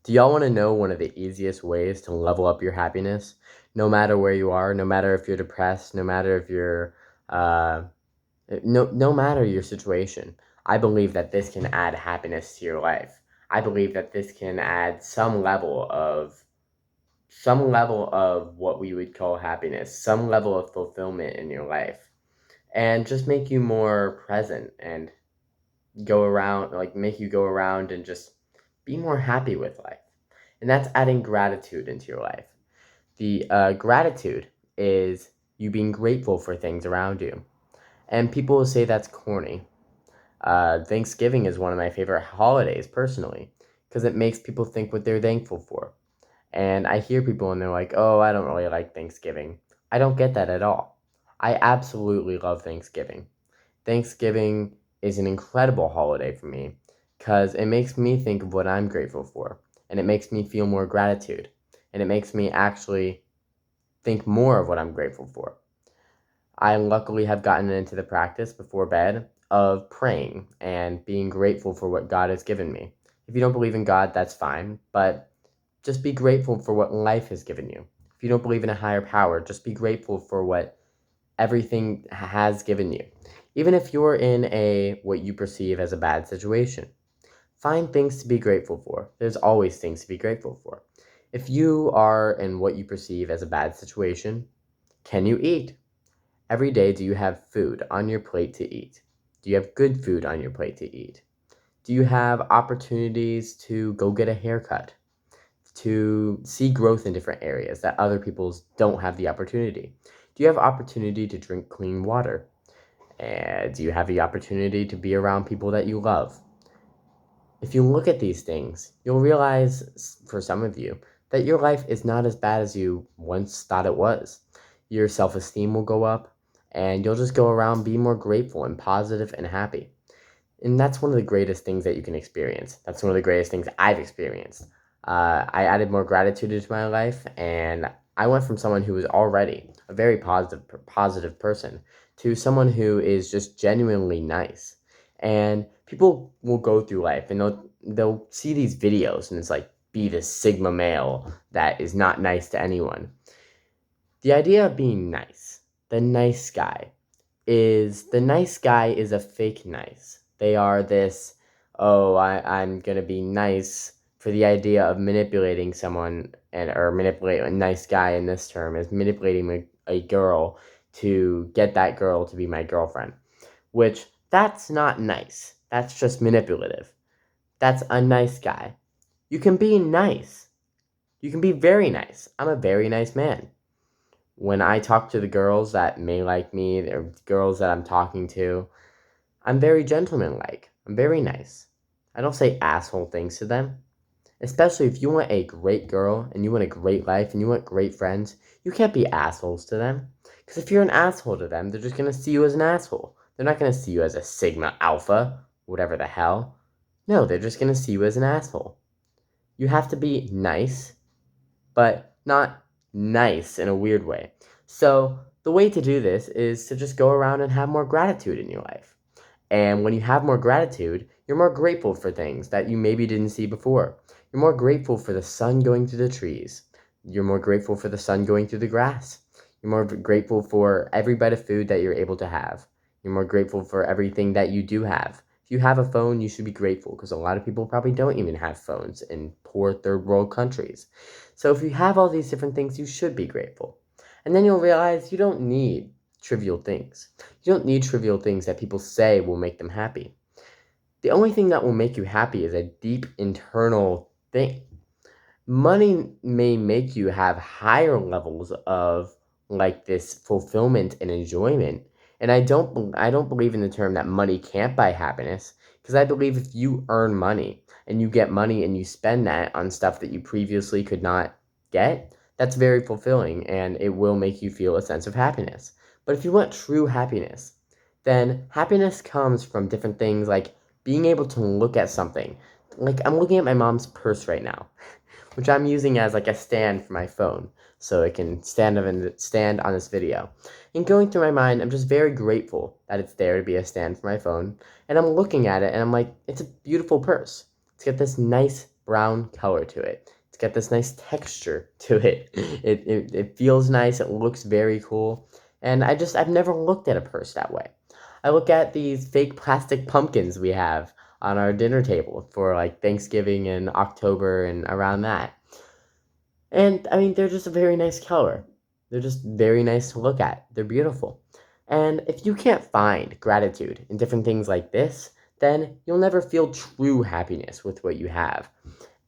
Do y'all want to know one of the easiest ways to level up your happiness? No matter where you are, no matter if you're depressed, no matter if you're, uh, no matter your situation, I believe that this can add happiness to your life. I believe that this can add some level of what we would call happiness, some level of fulfillment in your life, and just make you more present and make you go around and just be more happy with life. And that's adding gratitude into your life. The gratitude is you being grateful for things around you. And people will say that's corny. Thanksgiving is one of my favorite holidays personally because it makes people think what they're thankful for. And I hear people and they're like, oh, I don't really like Thanksgiving. I don't get that at all. I absolutely love Thanksgiving. Thanksgiving is an incredible holiday for me because it makes me think of what I'm grateful for, and it makes me feel more gratitude, and it makes me actually think more of what I'm grateful for. I luckily have gotten into the practice before bed of praying and being grateful for what God has given me. If you don't believe in God, that's fine, but just be grateful for what life has given you. If you don't believe in a higher power, just be grateful for what everything has given you. Even if you're in a what you perceive as a bad situation, find things to be grateful for. There's always things to be grateful for. If you are in what you perceive as a bad situation, can you eat? Every day, do you have food on your plate to eat? Do you have good food on your plate to eat? Do you have opportunities to go get a haircut? To see growth in different areas that other people don't have the opportunity? Do you have opportunity to drink clean water? And do you have the opportunity to be around people that you love? If you look at these things, you'll realize, for some of you, that your life is not as bad as you once thought it was. Your self esteem will go up, and you'll just go around being more grateful and positive and happy. And that's one of the greatest things that you can experience. That's one of the greatest things I've experienced. I added more gratitude into my life, and I went from someone who was already a very positive person to someone who is just genuinely nice. And people will go through life and they'll see these videos, and it's like be this sigma male that is not nice to anyone. The idea of being nice, the nice guy is a fake nice. They are this, oh, I'm gonna be nice for the idea of manipulating someone, or manipulate a nice guy in this term is manipulating a girl to get that girl to be my girlfriend, which that's not nice. That's just manipulative. That's a nice guy. You can be nice. You can be very nice. I'm a very nice man. When I talk to the girls that may like me, or girls that I'm talking to, I'm very gentlemanlike. I'm very nice. I don't say asshole things to them. Especially if you want a great girl and you want a great life and you want great friends, you can't be assholes to them. Because if you're an asshole to them, they're just going to see you as an asshole. They're not going to see you as a Sigma Alpha, whatever the hell. No, they're just going to see you as an asshole. You have to be nice, but not nice in a weird way. So, the way to do this is to just go around and have more gratitude in your life. And when you have more gratitude, you're more grateful for things that you maybe didn't see before. You're more grateful for the sun going through the trees. You're more grateful for the sun going through the grass. You're more grateful for every bite of food that you're able to have. You're more grateful for everything that you do have. If you have a phone, you should be grateful because a lot of people probably don't even have phones in poor third world countries. So if you have all these different things, you should be grateful. And then you'll realize you don't need trivial things. You don't need trivial things that people say will make them happy. The only thing that will make you happy is a deep internal thing. Money may make you have higher levels of like this fulfillment and enjoyment. And I don't believe in the term that money can't buy happiness, because I believe if you earn money and you get money and you spend that on stuff that you previously could not get, that's very fulfilling and it will make you feel a sense of happiness. But if you want true happiness, then happiness comes from different things like being able to look at something. Like I'm looking at my mom's purse right now, which I'm using as like a stand for my phone so it can stand on this video. And going through my mind, I'm just very grateful that it's there to be a stand for my phone. And I'm looking at it and I'm like, it's a beautiful purse. It's got this nice brown color to it. It's got this nice texture to it. It feels nice. It looks very cool. And I've never looked at a purse that way. I look at these fake plastic pumpkins we have on our dinner table for like Thanksgiving and October and around that. And I mean, they're just a very nice color. They're just very nice to look at. They're beautiful. And if you can't find gratitude in different things like this, then you'll never feel true happiness with what you have.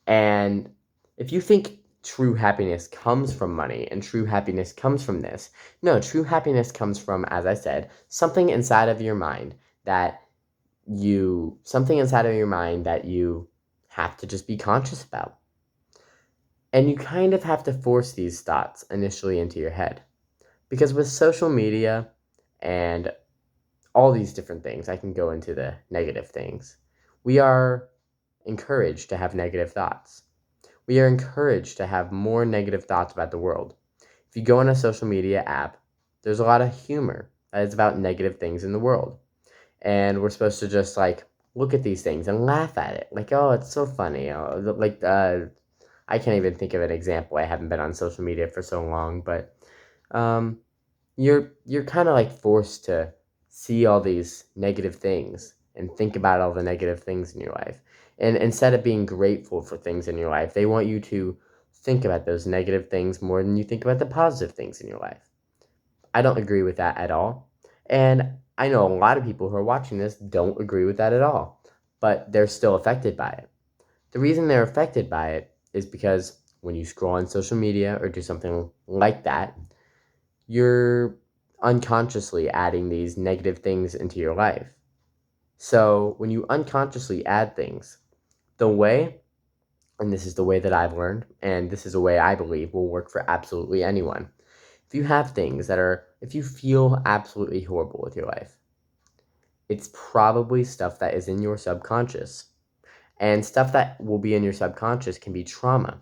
And if you think true happiness comes from money and true happiness comes from this, no, true happiness comes from, as I said, that something inside of your mind that you have to just be conscious about. And you kind of have to force these thoughts initially into your head. Because with social media and all these different things, I can go into the negative things. We are encouraged to have negative thoughts. We are encouraged to have more negative thoughts about the world. If you go on a social media app, there's a lot of humor that is about negative things in the world. And we're supposed to just like look at these things and laugh at it. Like, oh, it's so funny. I can't even think of an example. I haven't been on social media for so long, but um, you're kind of like forced to see all these negative things and think about all the negative things in your life. And instead of being grateful for things in your life, they want you to think about those negative things more than you think about the positive things in your life. I don't agree with that at all. And I know a lot of people who are watching this don't agree with that at all, but they're still affected by it. The reason they're affected by it is because when you scroll on social media or do something like that, you're unconsciously adding these negative things into your life. So when you unconsciously add things, the way, and this is the way that I've learned, and this is a way I believe will work for absolutely anyone. If you feel absolutely horrible with your life, it's probably stuff that is in your subconscious. And stuff that will be in your subconscious can be trauma.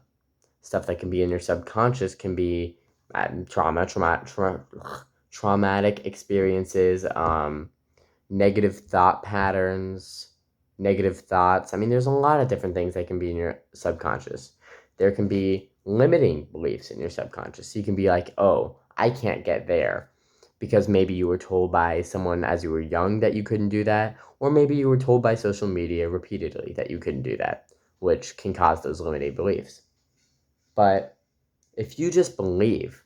Stuff that can be in your subconscious can be traumatic experiences, negative thought patterns, negative thoughts. I mean, there's a lot of different things that can be in your subconscious. There can be limiting beliefs in your subconscious. You can be like, oh, I can't get there because maybe you were told by someone as you were young that you couldn't do that, or maybe you were told by social media repeatedly that you couldn't do that, which can cause those limiting beliefs. But if you just believe,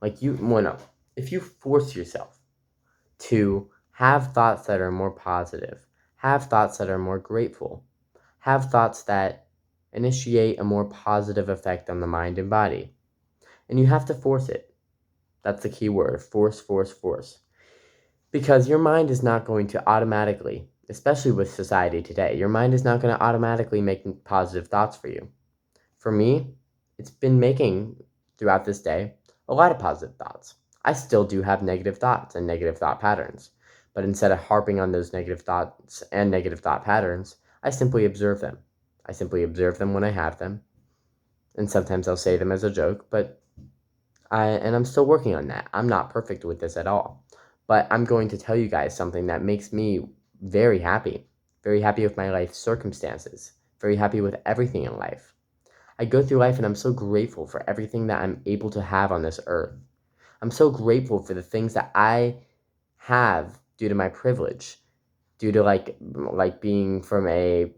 if you force yourself to have thoughts that are more positive, have thoughts that are more grateful, have thoughts that initiate a more positive effect on the mind and body. And you have to force it. That's the key word, force, force, force. Because your mind is not going to automatically, especially with society today, your mind is not going to automatically make positive thoughts for you. For me, it's been making, throughout this day, a lot of positive thoughts. I still do have negative thoughts and negative thought patterns, but instead of harping on those negative thoughts and negative thought patterns, I simply observe them. I simply observe them when I have them, and sometimes I'll say them as a joke, but I'm still working on that. I'm not perfect with this at all, but I'm going to tell you guys something that makes me very happy with my life circumstances, very happy with everything in life. I go through life and I'm so grateful for everything that I'm able to have on this earth. I'm so grateful for the things that I have due to my privilege, due to like being from a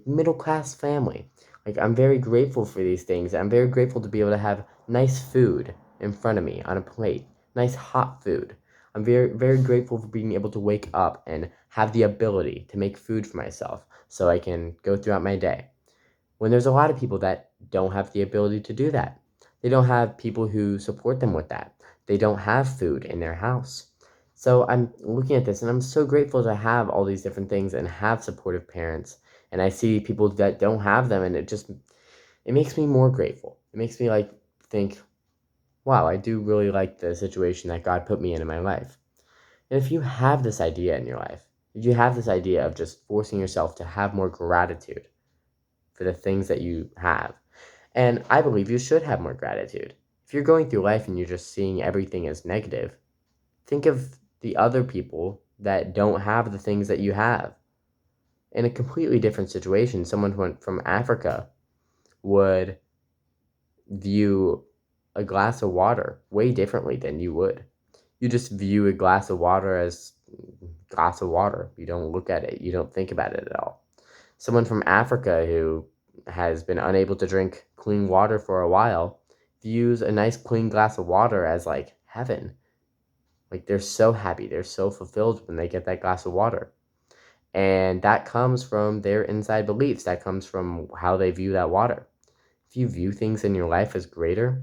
middle class family. Like I'm very grateful for these things. I'm very grateful to be able to have nice food in front of me on a plate, nice hot food. I'm very very grateful for being able to wake up and have the ability to make food for myself so I can go throughout my day. When there's a lot of people that don't have the ability to do that. They don't have people who support them with that. They don't have food in their house. So I'm looking at this and I'm so grateful to have all these different things and have supportive parents. And I see people that don't have them and it makes me more grateful. It makes me like think, wow, I do really like the situation that God put me in my life. And if you have this idea in your life, if you have this idea of just forcing yourself to have more gratitude for the things that you have, and I believe you should have more gratitude. If you're going through life and you're just seeing everything as negative, think of the other people that don't have the things that you have. In a completely different situation, someone who went from Africa would view a glass of water way differently than you would. You just view a glass of water as glass of water. You don't look at it. You don't think about it at all. Someone from Africa who has been unable to drink clean water for a while views a nice clean glass of water as like heaven. Like they're so happy, they're so fulfilled when they get that glass of water. And that comes from their inside beliefs. That comes from how they view that water. If you view things in your life as greater,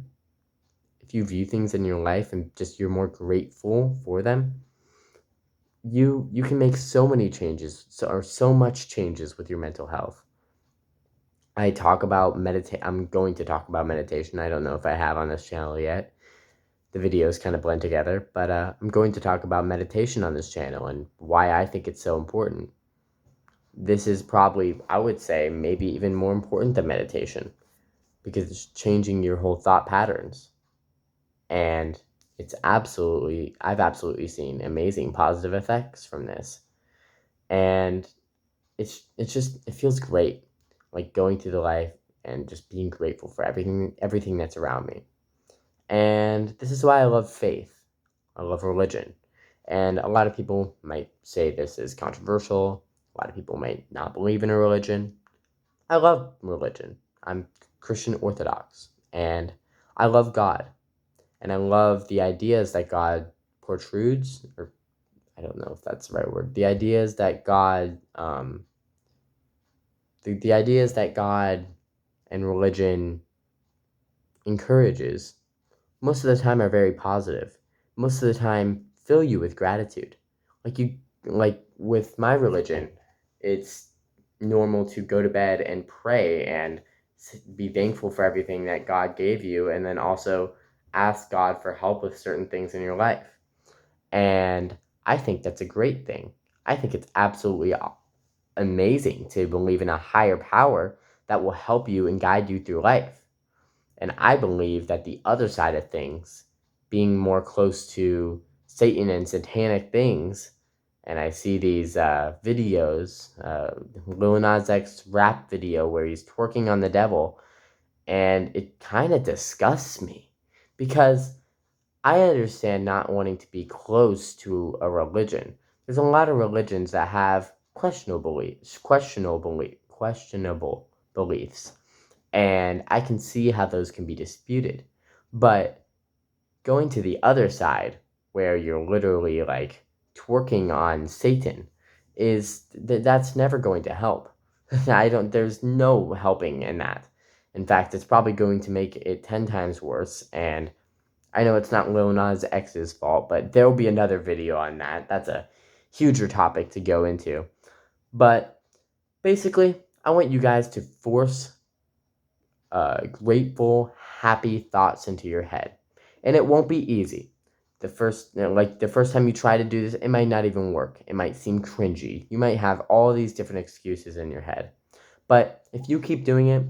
if you view things in your life and just you're more grateful for them, you can make so many changes, so much changes with your mental health. I'm going to talk about meditation. I don't know if I have on this channel yet. The videos kind of blend together, but I'm going to talk about meditation on this channel and why I think it's so important. This is probably, I would say, maybe even more important than meditation because it's changing your whole thought patterns. And I've absolutely seen amazing positive effects from this. And it feels great, like going through the life and just being grateful for everything that's around me. And this is why I love faith. I love religion. And a lot of people might say this is controversial. A lot of people might not believe in a religion. I love religion. I'm Christian Orthodox. And I love God. And I love the ideas that God protrudes, or I don't know if that's the right word. The ideas that the ideas that God and religion encourages most of the time are very positive. Most of the time fill you with gratitude. Like with my religion, it's normal to go to bed and pray and be thankful for everything that God gave you and then also ask God for help with certain things in your life. And I think that's a great thing. I think it's absolutely amazing to believe in a higher power that will help you and guide you through life. And I believe that the other side of things, being more close to Satan and satanic things, and I see these videos, Lil Nas X rap video where he's twerking on the devil, and it kind of disgusts me because I understand not wanting to be close to a religion. There's a lot of religions that have questionable beliefs, and I can see how those can be disputed. But going to the other side, where you're literally like twerking on Satan, that's never going to help. There's no helping in that. In fact, it's probably going to make it 10 times worse. And I know it's not Lil Nas X's fault, but there will be another video on that. That's a huger topic to go into. But basically, I want you guys to force grateful, happy thoughts into your head. And it won't be easy. The first time you try to do this, it might not even work. It might seem cringy. You might have all these different excuses in your head. But if you keep doing it,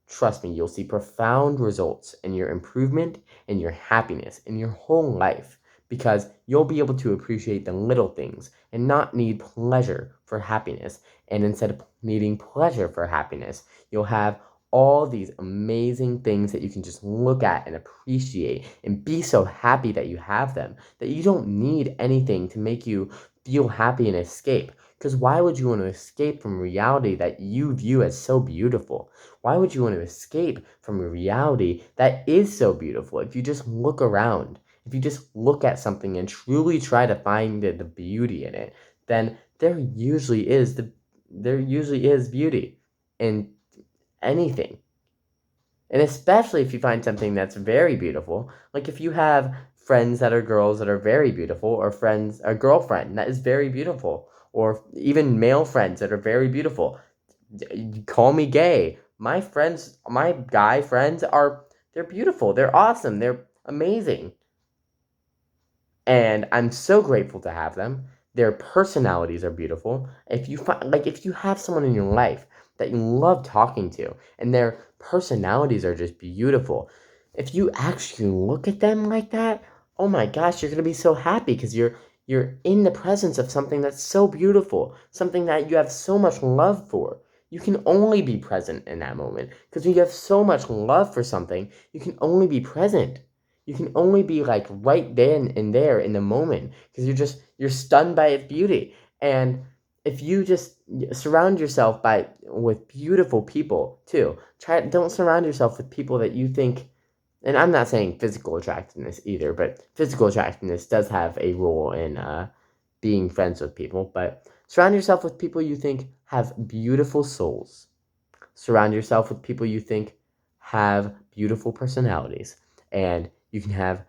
trust me, you'll see profound results in your improvement, in your happiness, in your whole life. Because you'll be able to appreciate the little things and not need pleasure for happiness. And instead of needing pleasure for happiness, you'll have all these amazing things that you can just look at and appreciate and be so happy that you have them that you don't need anything to make you feel happy and escape. Because why would you want to escape from reality that you view as so beautiful? Why would you want to escape from a reality that is so beautiful? If you just look around, if you just look at something and truly try to find the beauty in it, then there usually is beauty in anything. And especially if you find something that's very beautiful, like if you have friends that are girls that are very beautiful, or a girlfriend that is very beautiful, or even male friends that are very beautiful. Call me gay. My guy friends they're beautiful, they're awesome, they're amazing. And I'm so grateful to have them. Their personalities are beautiful. If you have someone in your life that you love talking to and their personalities are just beautiful, if you actually look at them like that, oh my gosh, you're going to be so happy because You're in the presence of something that's so beautiful, something that you have so much love for. You can only be present in that moment because when you have so much love for something, you can only be present. You can only be like right then and there in the moment because you're stunned by its beauty. And if you just surround yourself with beautiful people too, don't surround yourself with people that you think, and I'm not saying physical attractiveness either, but physical attractiveness does have a role in being friends with people. But surround yourself with people you think have beautiful souls. Surround yourself with people you think have beautiful personalities, and you can have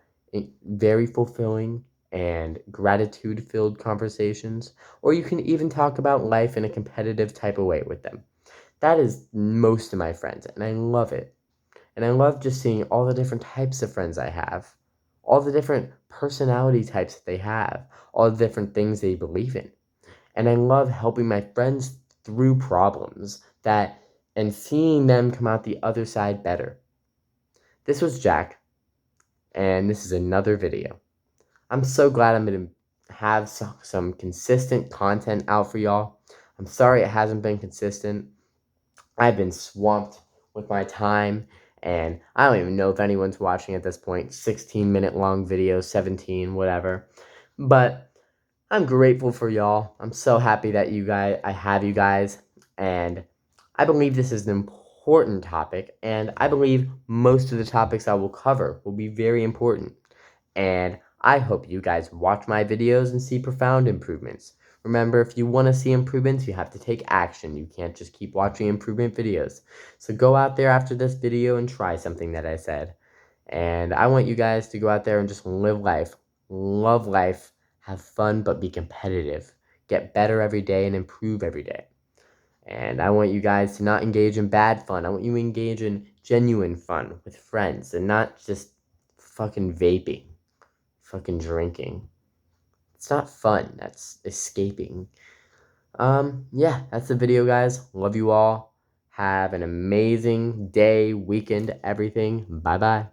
very fulfilling and gratitude filled conversations, or you can even talk about life in a competitive type of way with them. That is most of my friends, and I love it. And I love just seeing all the different types of friends I have, all the different personality types that they have, all the different things they believe in. And I love helping my friends through problems and seeing them come out the other side better. This was Jack, and this is another video. I'm so glad I'm going to have some consistent content out for y'all. I'm sorry it hasn't been consistent. I've been swamped with my time, and I don't even know if anyone's watching at this point. 16-minute long video, 17, whatever. But I'm grateful for y'all. I'm so happy that I have you guys, and I believe this is an important topic, and I believe most of the topics I will cover will be very important. And I hope you guys watch my videos and see profound improvements. Remember, if you want to see improvements, you have to take action. You can't just keep watching improvement videos. So go out there after this video and try something that I said. And I want you guys to go out there and just live life, love life, have fun, but be competitive. Get better every day and improve every day. And I want you guys to not engage in bad fun. I want you to engage in genuine fun with friends and not just fucking vaping, fucking drinking. It's not fun. That's escaping. Yeah, that's the video, guys. Love you all. Have an amazing day, weekend, everything. Bye-bye.